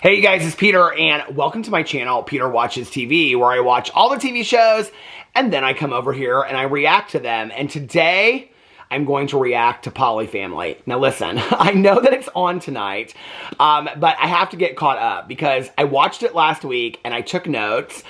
Hey you guys, it's Peter and welcome to my channel, Peter Watches TV, where I watch all the TV shows and then I come over here and I react to them. And today, I'm going to react to POLYFAMILY. Now listen, I know that it's on tonight, but I have to get caught up because I watched it last week and I took notes.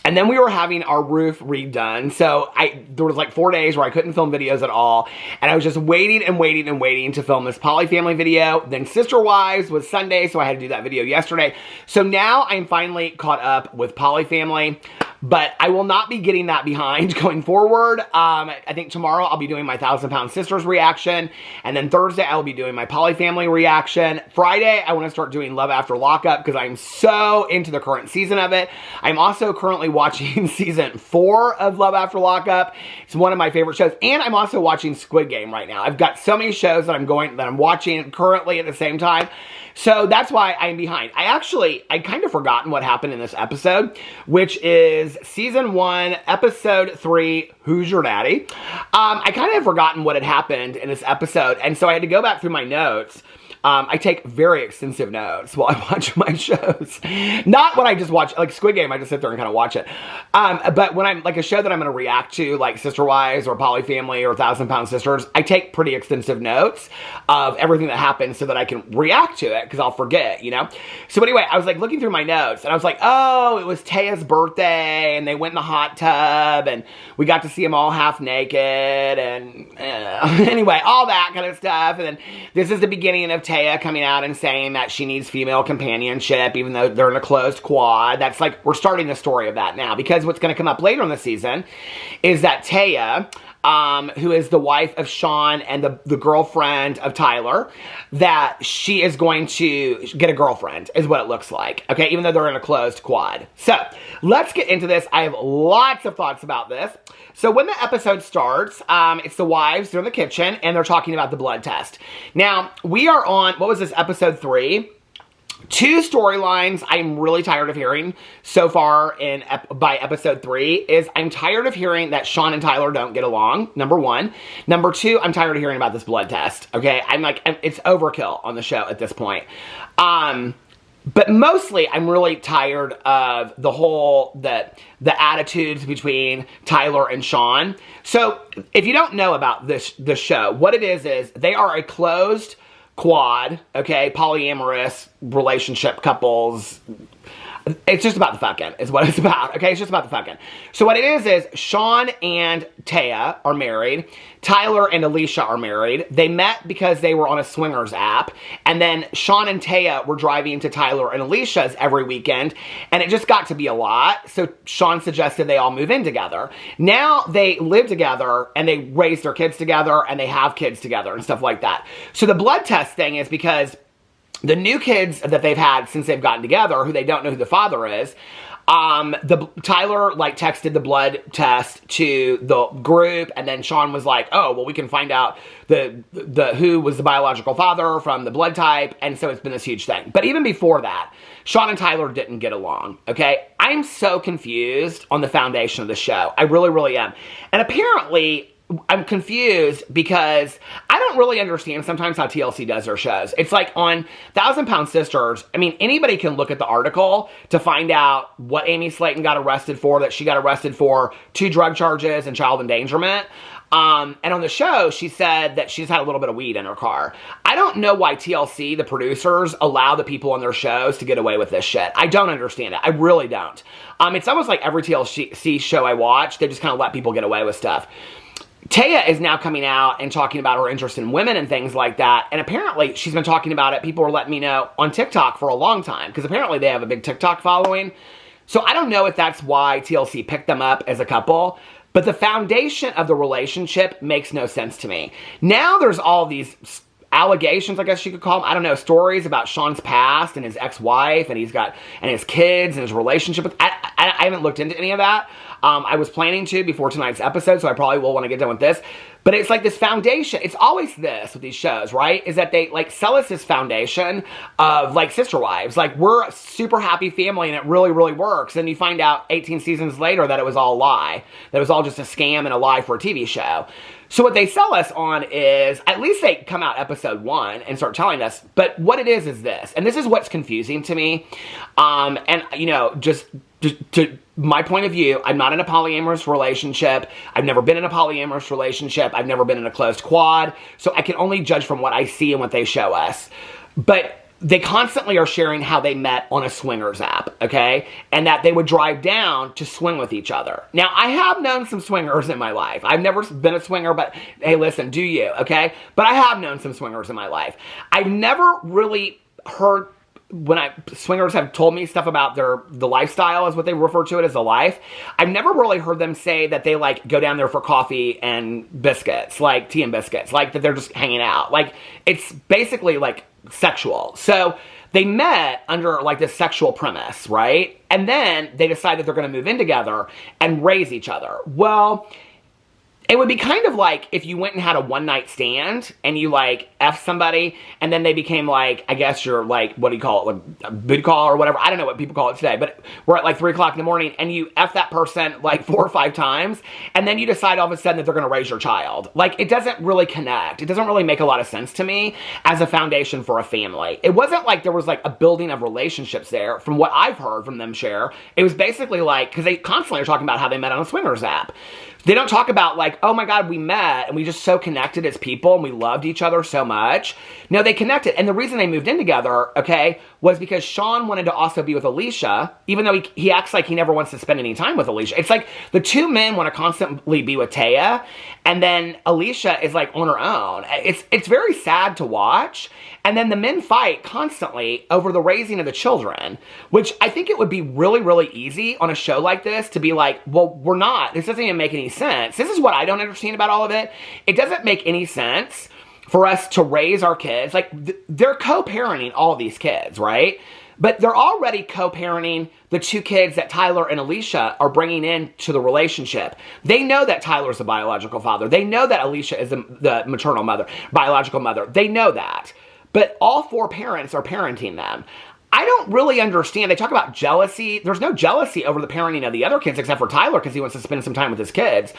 And then we were having our roof redone. So there was like 4 days where I couldn't film videos at all. And I was just waiting and waiting and waiting to film this POLYFAMILY video. Then Sister Wives was Sunday, so I had to do that video yesterday. So now I'm finally caught up with POLYFAMILY. But I will not be getting that behind going forward. I think tomorrow I'll be doing my 1,000-Pound Sisters reaction. And then Thursday I will be doing my POLYFAMILY reaction. Friday I want to start doing Love After Lockup because I'm so into the current season of it. I'm also currently watching season 4 of Love After Lockup. It's one of my favorite shows. And I'm also watching Squid Game right now. I've got so many shows that I'm watching currently at the same time. So that's why I'm behind. I kind of forgotten what happened in this episode, which is season 1, episode 3, Who's Your Daddy? I kind of had forgotten what had happened in this episode, and so I had to go back through my notes. I take very extensive notes while I watch my shows. Not when I just watch, like Squid Game, I just sit there and kind of watch it. But when I'm, like a show that I'm going to react to, like Sister Wives or POLYFAMILY or 1,000-Pound Sisters, I take pretty extensive notes of everything that happens so that I can react to it, because I'll forget, you know? So anyway, I was like looking through my notes, and I was like, oh, it was Taya's birthday, and they went in the hot tub, and we got to see them all half naked, and anyway, all that kind of stuff. And then this is the beginning of Taya coming out and saying that she needs female companionship, even though they're in a closed quad. That's like, we're starting the story of that now, because what's going to come up later in the season is that Taya, who is the wife of Sean and the girlfriend of Tyler, that she is going to get a girlfriend, is what it looks like, okay, even though they're in a closed quad. So, let's get into this. I have lots of thoughts about this. So when the episode starts, it's the wives, they're in the kitchen, and they're talking about the blood test. Now, we are on, what was this, episode 3? 2 storylines I'm really tired of hearing so far by episode 3 is I'm tired of hearing that Sean and Tyler don't get along, number 1. Number 2, I'm tired of hearing about this blood test, okay? It's overkill on the show at this point. But mostly, I'm really tired of the attitudes between Tyler and Sean. So, if you don't know about this show, what it is they are a closed quad, okay, polyamorous relationship couples. It's just about the fucking, is what it's about, okay? It's just about the fucking. So what it is Sean and Taya are married. Tyler and Alicia are married. They met because they were on a swingers app. And then Sean and Taya were driving to Tyler and Alicia's every weekend. And it just got to be a lot. So Sean suggested they all move in together. Now they live together and they raise their kids together and they have kids together and stuff like that. So the blood test thing is because the new kids that they've had since they've gotten together, who they don't know who the father is, Tyler texted the blood test to the group, and then Sean was like, oh, well, we can find out who was the biological father from the blood type, and so it's been this huge thing. But even before that, Sean and Tyler didn't get along, okay? I'm so confused on the foundation of the show. I really, really am. And apparently, I'm confused because I don't really understand sometimes how TLC does their shows. It's like on 1,000-Pound Sisters, I mean, anybody can look at the article to find out what Amy Slayton got arrested for, that she got arrested for 2 drug charges and child endangerment. And on the show, she said that she's had a little bit of weed in her car. I don't know why TLC, the producers, allow the people on their shows to get away with this shit. I don't understand it. I really don't. It's almost like every TLC show I watch, they just kind of let people get away with stuff. Taya is now coming out and talking about her interest in women and things like that. And apparently, she's been talking about it. People are letting me know on TikTok for a long time, because apparently they have a big TikTok following. So I don't know if that's why TLC picked them up as a couple, but the foundation of the relationship makes no sense to me. Now there's all these allegations, I guess you could call them, I don't know, stories about Sean's past and his ex-wife and his kids and his relationship with, I I haven't looked into any of that. I was planning to before tonight's episode, so I probably will when I get done with this. But it's like this foundation. It's always this with these shows, right? Is that they like sell us this foundation of like sister wives. Like we're a super happy family and it really, really works. And you find out 18 seasons later that it was all a lie. That it was all just a scam and a lie for a TV show. So what they sell us on is, at least they come out episode 1 and start telling us, but what it is this. And this is what's confusing to me. And, you know, just to my point of view, I'm not in a polyamorous relationship. I've never been in a polyamorous relationship. I've never been in a closed quad. So I can only judge from what I see and what they show us. But they constantly are sharing how they met on a swingers app, okay? And that they would drive down to swing with each other. Now, I have known some swingers in my life. I've never been a swinger, but hey, listen, do you, okay? But I have known some swingers in my life. I've never really heard, when swingers have told me stuff about the lifestyle, is what they refer to it as, the life. I've never really heard them say that they like go down there for coffee and biscuits, like tea and biscuits, like that they're just hanging out. Like it's basically like sexual. So they met under like this sexual premise, right? And then they decided they're going to move in together and raise each other. Well, it would be kind of like if you went and had a one-night stand and you, like, F somebody, and then they became, like, I guess you're, like, what do you call it, like, a booty call or whatever. I don't know what people call it today, but we're at, like, 3 o'clock in the morning, and you F that person, like, 4 or 5 times, and then you decide all of a sudden that they're going to raise your child. Like, it doesn't really connect. It doesn't really make a lot of sense to me as a foundation for a family. It wasn't like there was, like, a building of relationships there, from what I've heard from them share. It was basically like, because they constantly are talking about how they met on a swingers app. They don't talk about like, oh my God, we met and we just so connected as people and we loved each other so much. No, they connected. And the reason they moved in together, okay, was because Sean wanted to also be with Alicia, even though he acts like he never wants to spend any time with Alicia. It's like the two men want to constantly be with Taya, and then Alicia is like on her own. It's very sad to watch. And then the men fight constantly over the raising of the children, which I think it would be really, really easy on a show like this to be like, well, we're not. This doesn't even make any sense. This is what I don't understand about all of it. It doesn't make any sense for us to raise our kids. Like, they're co-parenting all of these kids, right? But they're already co-parenting the 2 kids that Tyler and Alicia are bringing into the relationship. They know that Tyler's the biological father. They know that Alicia is the maternal mother, biological mother. They know that. But all 4 parents are parenting them. I don't really understand. They talk about jealousy. There's no jealousy over the parenting of the other kids except for Tyler because he wants to spend some time with his kids.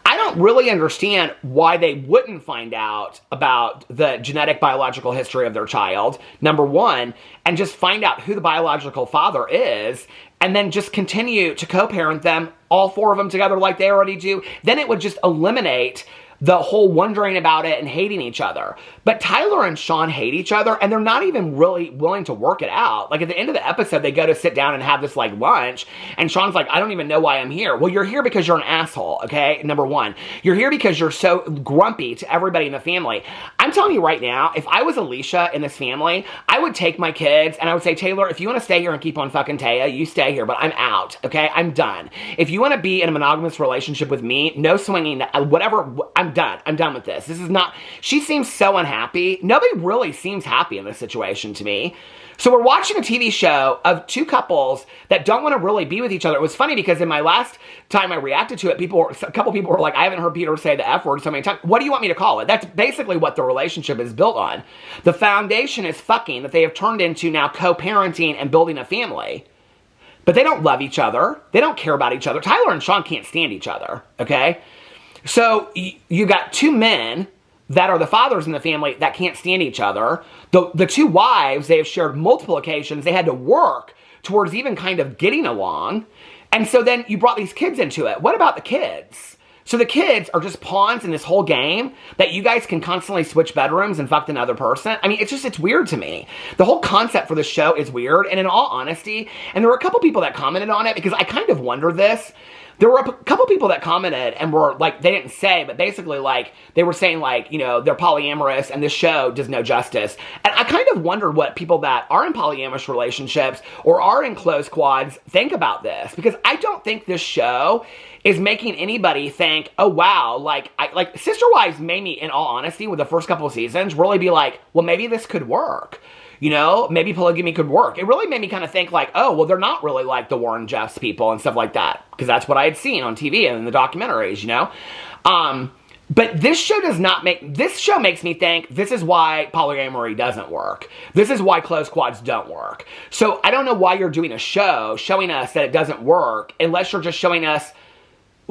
I don't really understand why they wouldn't find out about the genetic biological history of their child, number one, and just find out who the biological father is, and then just continue to co-parent them, all 4 of them together like they already do. Then it would just eliminate the whole wondering about it and hating each other. But Tyler and Sean hate each other, and they're not even really willing to work it out. Like, at the end of the episode, they go to sit down and have this, like, lunch, and Sean's like, I don't even know why I'm here. Well, you're here because you're an asshole, okay? Number one. You're here because you're so grumpy to everybody in the family. I'm telling you right now, if I was Alicia in this family, I would take my kids, and I would say, Taylor, if you want to stay here and keep on fucking Taya, you stay here, but I'm out, okay? I'm done. If you want to be in a monogamous relationship with me, no swinging, whatever, I'm done. I'm done with this. This is not, she seems so unhappy. Nobody really seems happy in this situation to me. So we're watching a TV show of 2 couples that don't want to really be with each other. It was funny because in my last time I reacted to it, a couple people were like, I haven't heard Peter say the F word so many times. What do you want me to call it? That's basically what the relationship is built on. The foundation is fucking that they have turned into now co-parenting and building a family. But they don't love each other. They don't care about each other. Tyler and Sean can't stand each other, okay? So you got 2 men that are the fathers in the family that can't stand each other. The 2 wives, they have shared multiple occasions. They had to work towards even kind of getting along. And so then you brought these kids into it. What about the kids? So the kids are just pawns in this whole game that you guys can constantly switch bedrooms and fuck another person. I mean, it's weird to me. The whole concept for the show is weird. And in all honesty, and there were a couple people that commented on it because I kind of wonder this. There were a couple people that commented and were like, they didn't say, but basically like, they were saying like, you know, they're polyamorous and this show does no justice. And I kind of wondered what people that are in polyamorous relationships or are in closed quads think about this. Because I don't think this show is making anybody think, oh wow, like Sister Wives made me, in all honesty, with the first couple of seasons, really be like, well, maybe this could work. You know, maybe polygamy could work. It really made me kind of think like, oh, well, they're not really like the Warren Jeffs people and stuff like that. Because that's what I had seen on TV and in the documentaries, you know? But this show makes me think this is why polyamory doesn't work. This is why closed quads don't work. So I don't know why you're doing a show showing us that it doesn't work unless you're just showing us,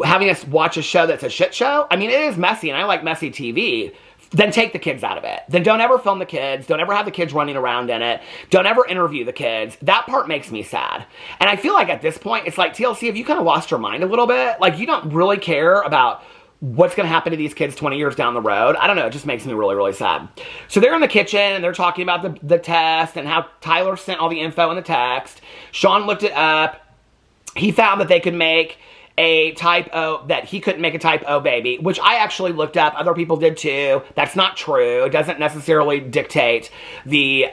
having us watch a show that's a shit show. I mean, it is messy and I like messy TV. Then take the kids out of it. Then don't ever film the kids. Don't ever have the kids running around in it. Don't ever interview the kids. That part makes me sad. And I feel like at this point, it's like, TLC, have you kind of lost your mind a little bit? Like, you don't really care about what's going to happen to these kids 20 years down the road. I don't know. It just makes me really, really sad. So they're in the kitchen and they're talking about the test and how Tyler sent all the info in the text. Sean looked it up. He found that they could make a type O, that he couldn't make a type O baby, which I actually looked up. Other people did too. That's not true. It doesn't necessarily dictate the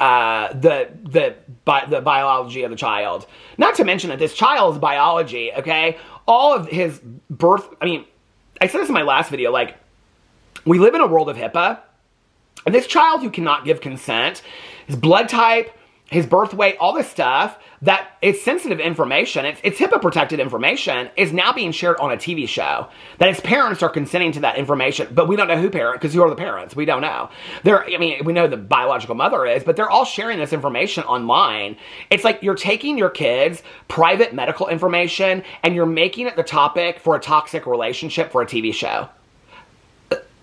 biology of the child. Not to mention that this child's biology, okay, all of his birth, I mean, I said this in my last video, like, we live in a world of HIPAA, and this child who cannot give consent, his blood type, his birth weight, all this stuff, that it's sensitive information, it's HIPAA-protected information, is now being shared on a TV show. That his parents are consenting to that information, but we don't know because who are the parents? We don't know. I mean, we know the biological mother is, but they're all sharing this information online. It's like you're taking your kids' private medical information and you're making it the topic for a toxic relationship for a TV show.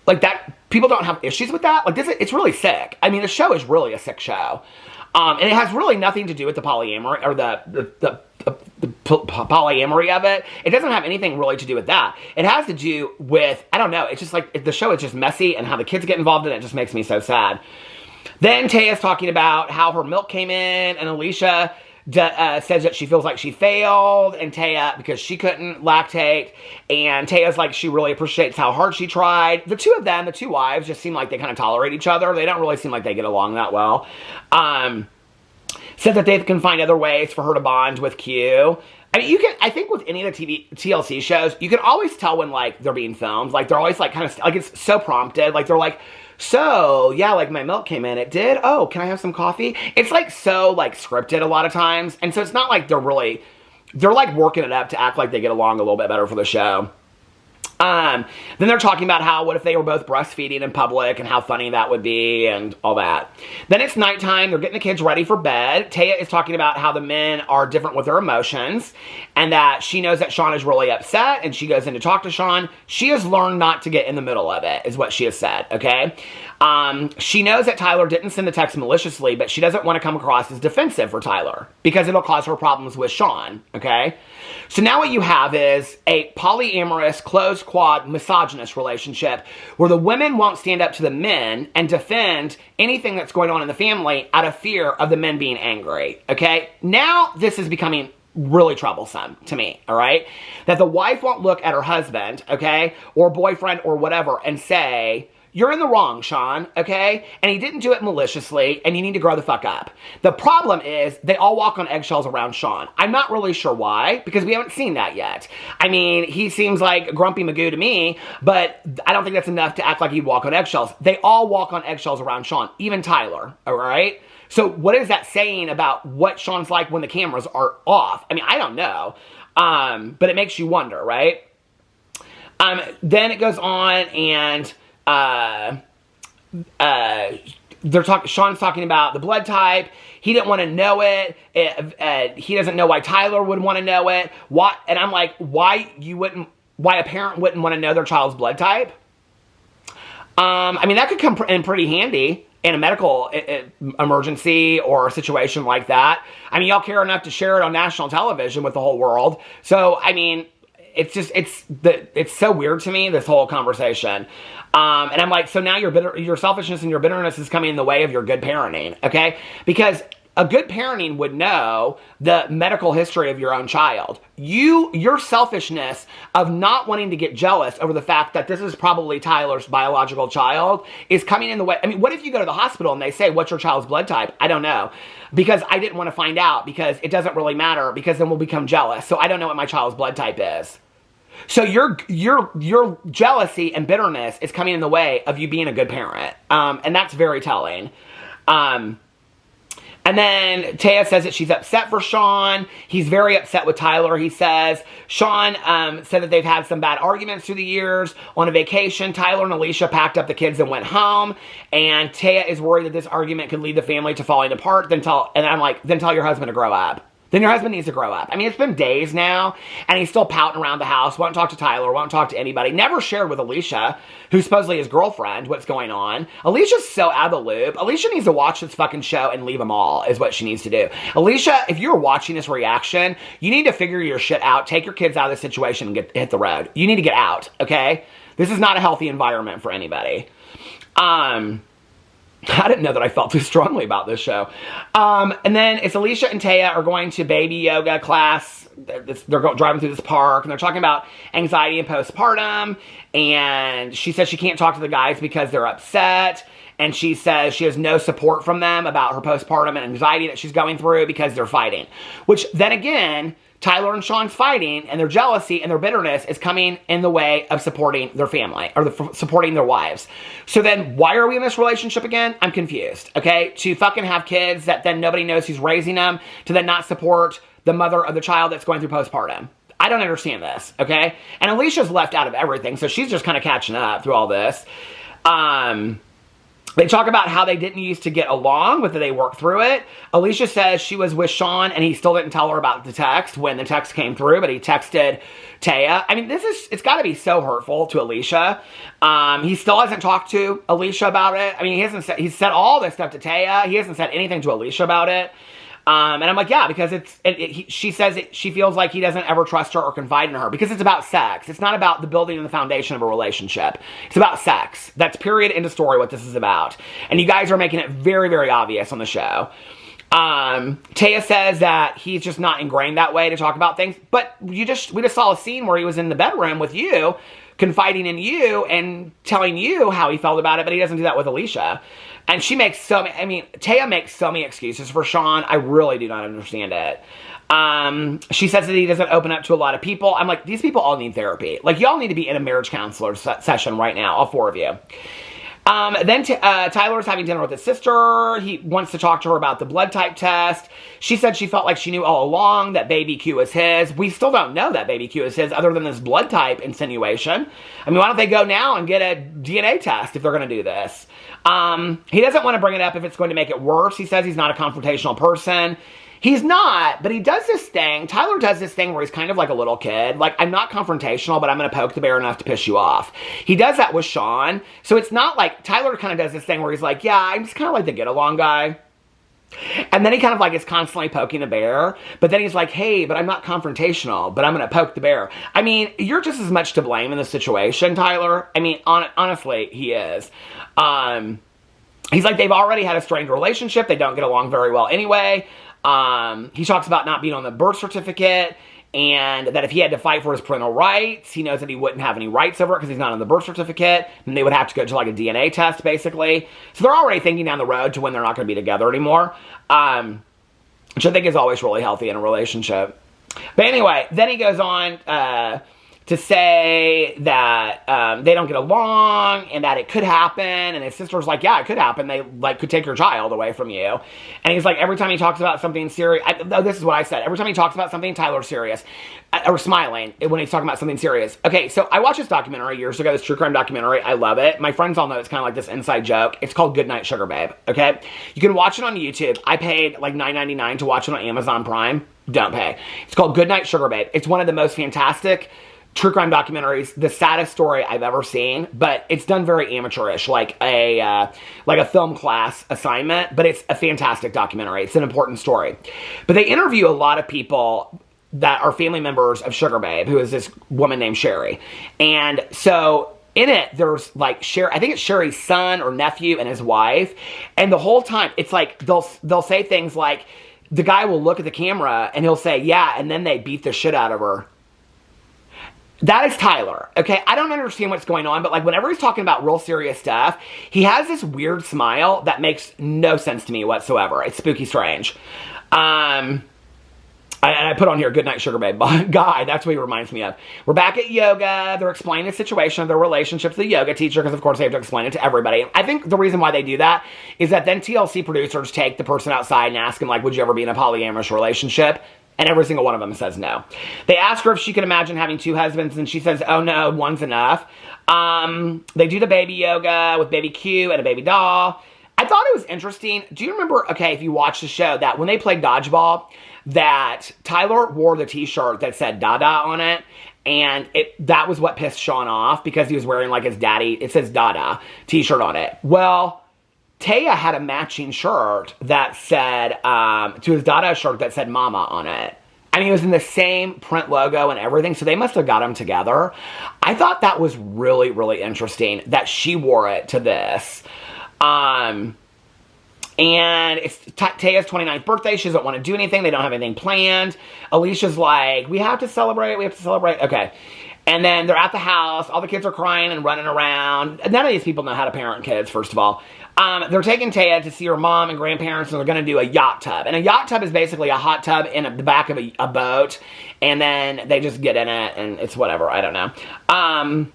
Like that, people don't have issues with that. Like this, it's really sick. I mean, the show is really a sick show. And it has really nothing to do with the polyamory or the polyamory of it. It doesn't have anything really to do with that. It has to do with, I don't know, it's just like the show is just messy and how the kids get involved in it just makes me so sad. Then Taya's talking about how her milk came in and Alicia says that she feels like she failed, and Taya, because she couldn't lactate, and Taya's like she really appreciates how hard she tried. The two of them, the two wives, just seem like they kind of tolerate each other. They don't really seem like they get along that well. Said that they can find other ways for her to bond with Q. I mean, I think with any of the TLC shows, you can always tell when, like, they're being filmed. Like, they're always, like, kind of, like, it's so prompted. Like, they're like, so, yeah, like, my milk came in. It did? Oh, can I have some coffee? It's, like, so, like, scripted a lot of times. And so it's not like they're, like, working it up to act like they get along a little bit better for the show. Then they're talking about how, what if they were both breastfeeding in public and how funny that would be and all that. Then it's nighttime. They're getting the kids ready for bed. Taya is talking about how the men are different with their emotions and that she knows that Sean is really upset, and she goes in to talk to Sean. She has learned not to get in the middle of it, is what she has said, okay? She knows that Tyler didn't send the text maliciously, but she doesn't want to come across as defensive for Tyler because it'll cause her problems with Sean, okay? So now what you have is a polyamorous, closed quad, misogynist relationship where the women won't stand up to the men and defend anything that's going on in the family out of fear of the men being angry, okay? Now this is becoming really troublesome to me, all right? That the wife won't look at her husband, okay, or boyfriend or whatever and say, you're in the wrong, Sean, okay? And he didn't do it maliciously, and you need to grow the fuck up. The problem is they all walk on eggshells around Sean. I'm not really sure why, because we haven't seen that yet. I mean, he seems like a grumpy Magoo to me, but I don't think that's enough to act like he'd walk on eggshells. They all walk on eggshells around Sean, even Tyler, all right? So what is that saying about what Sean's like when the cameras are off? I mean, I don't know, but it makes you wonder, right? Then it goes on and Sean's talking about the blood type. He didn't want to know it. He doesn't know why Tyler would want to know it. Why? And I'm like, why a parent wouldn't want to know their child's blood type? I mean, that could come in pretty handy in a medical emergency or a situation like that. I mean, y'all care enough to share it on national television with the whole world. So, I mean, it's so weird to me, this whole conversation. And I'm like, so now your selfishness and your bitterness is coming in the way of your good parenting, okay? Because a good parenting would know the medical history of your own child. Your selfishness of not wanting to get jealous over the fact that this is probably Tyler's biological child is coming in the way. I mean, what if you go to the hospital and they say, what's your child's blood type? I don't know. Because I didn't want to find out, because it doesn't really matter, because then we'll become jealous. So I don't know what my child's blood type is. So your jealousy and bitterness is coming in the way of you being a good parent. And that's very telling. And then Taya says that she's upset for Sean. He's very upset with Tyler, he says. Sean said that they've had some bad arguments through the years. On a vacation, Tyler and Alicia packed up the kids and went home. And Taya is worried that this argument could lead the family to falling apart. And I'm like, then tell your husband to grow up. Then your husband needs to grow up. I mean, it's been days now, and he's still pouting around the house, won't talk to Tyler, won't talk to anybody, never shared with Alicia, who's supposedly his girlfriend, what's going on. Alicia's so out of the loop. Alicia needs to watch this fucking show and leave them all, is what she needs to do. Alicia, if you're watching this reaction, you need to figure your shit out, take your kids out of the situation, and hit the road. You need to get out, okay? This is not a healthy environment for anybody. I didn't know that I felt too strongly about this show. And then it's Alicia and Taya are going to baby yoga class. They're driving through this park, and they're talking about anxiety and postpartum. And she says she can't talk to the guys because they're upset. And she says she has no support from them about her postpartum and anxiety that she's going through because they're fighting. Which, then again, Tyler and Sean's fighting, and their jealousy and their bitterness is coming in the way of supporting their family, or supporting their wives. So then, why are we in this relationship again? I'm confused, okay? To fucking have kids that then nobody knows who's raising them, to then not support the mother of the child that's going through postpartum. I don't understand this, okay? And Alicia's left out of everything, so she's just kind of catching up through all this. They talk about how they didn't used to get along, but that they worked through it. Alicia says she was with Sean and he still didn't tell her about the text when the text came through, but he texted Taya. I mean, it's got to be so hurtful to Alicia. He still hasn't talked to Alicia about it. I mean, he's said all this stuff to Taya. He hasn't said anything to Alicia about it. And I'm like, yeah, because she says she feels like he doesn't ever trust her or confide in her because it's about sex. It's not about the building and the foundation of a relationship. It's about sex. That's period, end of story, what this is about. And you guys are making it very, very obvious on the show. Taya says that he's just not ingrained that way to talk about things. But we just saw a scene where he was in the bedroom with you, confiding in you and telling you how he felt about it, but he doesn't do that with Alicia. And she makes Taya makes so many excuses for Sean. I really do not understand it. She says that he doesn't open up to a lot of people. I'm like, these people all need therapy. Like, y'all need to be in a marriage counselor session right now, all four of you. Then Tyler's having dinner with his sister. He wants to talk to her about the blood type test. She said she felt like she knew all along that baby Q is his. We still don't know that baby Q is his other than this blood type insinuation. I mean, why don't they go now and get a DNA test if they're going to do this? He doesn't want to bring it up if it's going to make it worse. He says he's not a confrontational person. He's not, but he does this thing. Tyler does this thing where he's kind of like a little kid. Like, I'm not confrontational, but I'm going to poke the bear enough to piss you off. He does that with Sean. So it's not like, Tyler kind of does this thing where he's like, yeah, I'm just kind of like the get-along guy. And then he kind of like is constantly poking the bear. But then he's like, hey, but I'm not confrontational, but I'm going to poke the bear. I mean, you're just as much to blame in this situation, Tyler. I mean, honestly, he is. He's like, they've already had a strained relationship. They don't get along very well anyway. He talks about not being on the birth certificate, and that if he had to fight for his parental rights, he knows that he wouldn't have any rights over it because he's not on the birth certificate, and they would have to go to like a DNA test, basically. So they're already thinking down the road to when they're not going to be together anymore, which I think is always really healthy in a relationship. But anyway, then he goes on to say that they don't get along and that it could happen. And his sister's like, yeah, it could happen. They like could take your child away from you. And he's like, every time he talks about something serious, this is what I said. Every time he talks about something, Tyler's serious or smiling when he's talking about something serious. Okay, so I watched this documentary years ago, this true crime documentary. I love it. My friends all know it's kind of like this inside joke. It's called Goodnight Sugar Babe. Okay, you can watch it on YouTube. I paid like $9.99 to watch it on Amazon Prime. Don't pay. It's called Goodnight Sugar Babe. It's one of the most fantastic true crime documentaries, the saddest story I've ever seen, but it's done very amateurish, like a film class assignment, but it's a fantastic documentary. It's an important story. But they interview a lot of people that are family members of Sugar Babe, who is this woman named Sherry. And so in it, there's like I think it's Sherry's son or nephew and his wife. And the whole time, it's like they'll say things like, the guy will look at the camera and he'll say, yeah, and then they beat the shit out of her. That is Tyler, okay? I don't understand what's going on, but like whenever he's talking about real serious stuff, he has this weird smile that makes no sense to me whatsoever. It's spooky strange. I I put on here, good night, sugar babe. Guy, that's what he reminds me of. We're back at yoga. They're explaining the situation of their relationship to the yoga teacher because, of course, they have to explain it to everybody. I think the reason why they do that is that then TLC producers take the person outside and ask him, like, would you ever be in a polyamorous relationship? And every single one of them says no. They ask her if she could imagine having 2 husbands, and she says, oh, no, one's enough. They do the baby yoga with baby Q and a baby doll. I thought it was interesting. Do you remember, okay, if you watch the show, that when they played dodgeball, that Tyler wore the t-shirt that said Dada on it, and that was what pissed Sean off because he was wearing like his daddy, it says Dada t-shirt on it. Well, Taya had a matching shirt that said, to his Dada shirt that said Mama on it. I mean, it was in the same print logo and everything, so they must have got them together. I thought that was really, really interesting that she wore it to this. And it's Taya's 29th birthday. She doesn't want to do anything. They don't have anything planned. Alicia's like, we have to celebrate. We have to celebrate. Okay. And then they're at the house. All the kids are crying and running around. None of these people know how to parent kids, first of all. They're taking Taya to see her mom and grandparents, and they're going to do a yacht tub. And a yacht tub is basically a hot tub in the back of a boat. And then they just get in it, and it's whatever. I don't know.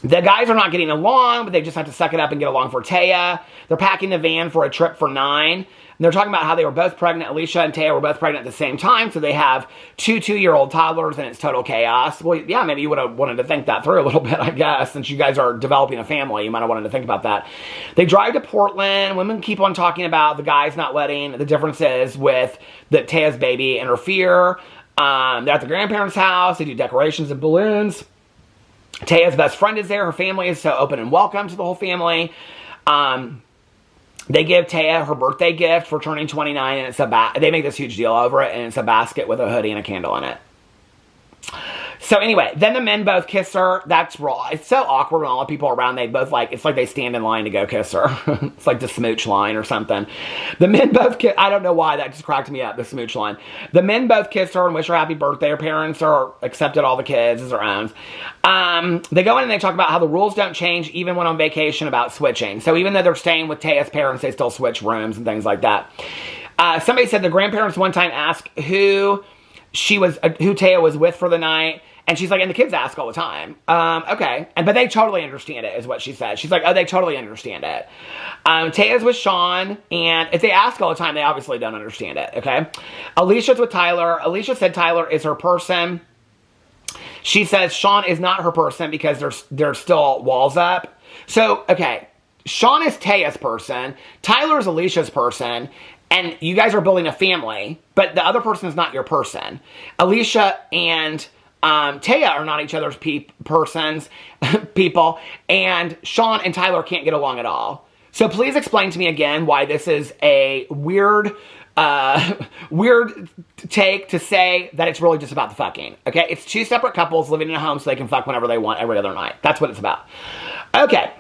The guys are not getting along, but they just have to suck it up and get along for Taya. They're packing the van for a trip for 9. And they're talking about how they were both pregnant. Alicia and Taya were both pregnant at the same time, so they have 2 2-year-old toddlers, and it's total chaos. Well, yeah, maybe you would have wanted to think that through a little bit, I guess, since you guys are developing a family. You might have wanted to think about that. They drive to Portland. Women keep on talking about the guys not letting the differences with Taya's baby interfere. They're at the grandparents' house. They do decorations and balloons. Taya's best friend is there. Her family is so open and welcome to the whole family. They give Taya her birthday gift for turning 29, and it's they make this huge deal over it, and it's a basket with a hoodie and a candle in it. So anyway, then the men both kiss her. That's raw. It's so awkward when all the people around, they both like, it's like they stand in line to go kiss her. It's like the smooch line or something. The men both kiss, I don't know why, that just cracked me up, the smooch line. The men both kiss her and wish her happy birthday. Her parents are accepted all the kids as their own. They go in and they talk about how the rules don't change even when on vacation about switching. So even though they're staying with Taya's parents, they still switch rooms and things like that. Somebody said the grandparents one time asked who Taya was with for the night. And she's like, and the kids ask all the time. Okay. But they totally understand it, is what she said. She's like, oh, they totally understand it. Taya's with Sean, and if they ask all the time, they obviously don't understand it, okay? Alicia's with Tyler. Alicia said Tyler is her person. She says Sean is not her person because there's still walls up. So, okay, Sean is Taya's person. Tyler is Alicia's person. And you guys are building a family, but the other person is not your person. Alicia and Taya are not each other's people, and Sean and Tyler can't get along at all. So please explain to me again why this is a weird take to say that it's really just about the fucking. Okay, it's 2 separate couples living in a home so they can fuck whenever they want every other night. That's what it's about. Okay.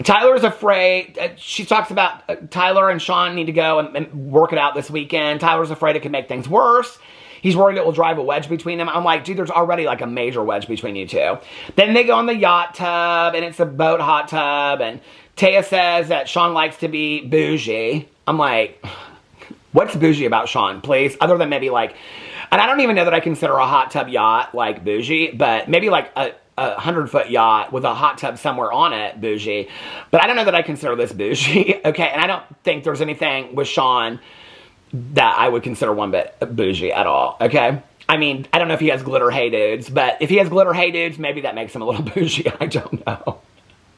Tyler is afraid. She talks about Tyler and Sean need to go and work it out this weekend. Tyler's afraid it can make things worse. He's worried it will drive a wedge between them. I'm like, dude, there's already like a major wedge between you two. Then they go on the yacht tub, and it's a boat hot tub, and Taya says that Sean likes to be bougie. I'm like, what's bougie about Sean, please? Other than maybe like, and I don't even know that I consider a hot tub yacht like bougie, but maybe like a 100-foot yacht with a hot tub somewhere on it, bougie. But I don't know that I consider this bougie, okay? And I don't think there's anything with Sean that I would consider one bit bougie at all, okay? I mean, I don't know if he has glitter hey dudes, but if he has glitter hey dudes, maybe that makes him a little bougie. I don't know.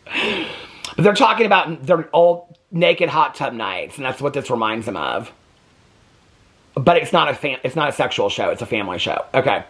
But they're talking about their old naked hot tub nights, and that's what this reminds them of. But it's not a sexual show. It's a family show. Okay.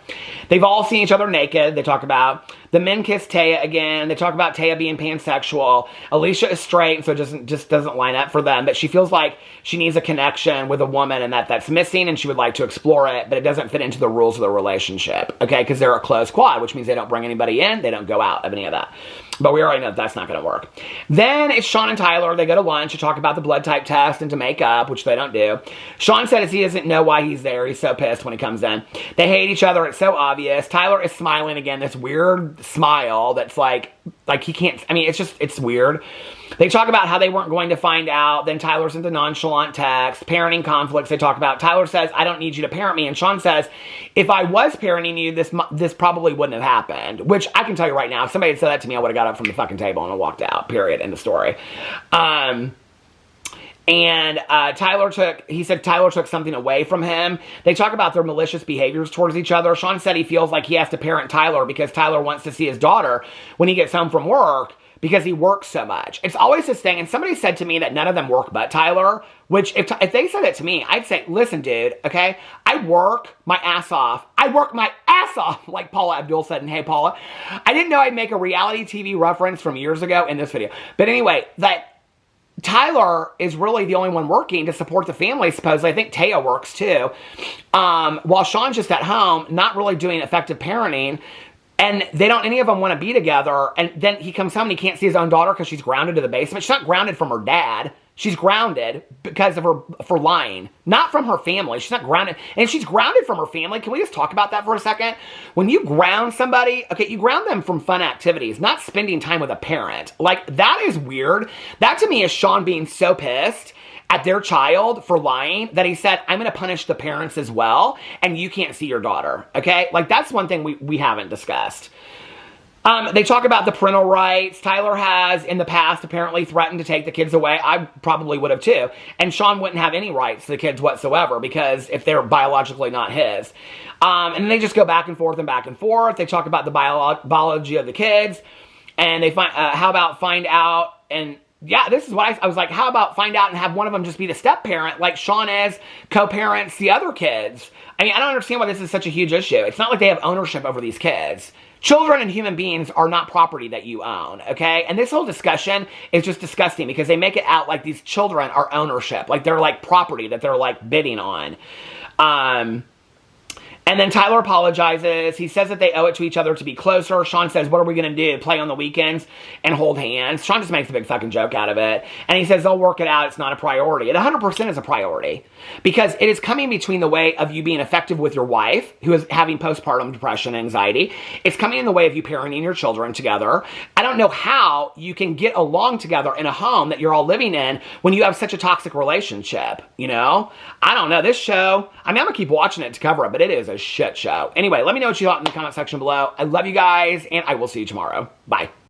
They've all seen each other naked. They talk about the men kiss Taya again. They talk about Taya being pansexual. Alicia is straight, so it just doesn't line up for them. But she feels like she needs a connection with a woman, and that's missing, and she would like to explore it, but it doesn't fit into the rules of the relationship. Okay, because they're a closed quad, which means they don't bring anybody in. They don't go out of any of that. But we already know that's not going to work. Then it's Sean and Tyler. They go to lunch to talk about the blood type test and to make up, which they don't do. Sean says he doesn't know know why he's there. He's so pissed when he comes in. They hate each other. It's so obvious. Tyler is smiling again, this weird smile that's like he can't, I mean, it's weird. They talk about how they weren't going to find out. Then Tyler's into nonchalant text, parenting conflicts they talk about. Tyler says, I don't need you to parent me. And Sean says, if I was parenting you, this probably wouldn't have happened. Which I can tell you right now, if somebody had said that to me, I would have got up from the fucking table and walked out, period, end of story. He said Tyler took something away from him. They talk about their malicious behaviors towards each other. Sean said he feels like he has to parent Tyler because Tyler wants to see his daughter when he gets home from work because he works so much. It's always this thing, and somebody said to me that none of them work but Tyler, which if they said it to me, I'd say, listen, dude, okay? I work my ass off. I work my ass off, like Paula Abdul said in Hey Paula. I didn't know I'd make a reality TV reference from years ago in this video. But anyway, that Tyler is really the only one working to support the family, supposedly. I think Taya works too. While Sean's just at home, not really doing effective parenting. And any of them want to be together. And then he comes home and he can't see his own daughter because she's grounded to the basement. She's not grounded from her dad. She's grounded because of for lying. Not from her family. She's not grounded. And if she's grounded from her family, can we just talk about that for a second? When you ground somebody, okay, you ground them from fun activities, not spending time with a parent. Like, that is weird. That to me is Sean being so pissed at their child for lying that he said, I'm going to punish the parents as well, and you can't see your daughter, okay? Like, that's one thing we haven't discussed. They talk about the parental rights. Tyler has, in the past, apparently threatened to take the kids away. I probably would have too. And Sean wouldn't have any rights to the kids whatsoever because if they're biologically not his. And then they just go back and forth and back and forth. They talk about the biology of the kids. And they find, how about find out and... Yeah, this is what I was like, how about find out and have one of them just be the step-parent like Sean is, co-parents the other kids? I mean, I don't understand why this is such a huge issue. It's not like they have ownership over these kids. Children and human beings are not property that you own, okay? And this whole discussion is just disgusting because they make it out like these children are ownership, like they're like property that they're like bidding on. And then Tyler apologizes. He says that they owe it to each other to be closer. Sean says, what are we going to do? Play on the weekends and hold hands? Sean just makes a big fucking joke out of it. And he says they'll work it out. It's not a priority. It 100% is a priority. Because it is coming between the way of you being effective with your wife, who is having postpartum depression and anxiety. It's coming in the way of you parenting your children together. I don't know how you can get along together in a home that you're all living in when you have such a toxic relationship, you know? I don't know. This show, I mean, I'm going to keep watching it to cover it, but it is a shit show. Anyway, let me know what you thought in the comment section below. I love you guys, and I will see you tomorrow. Bye.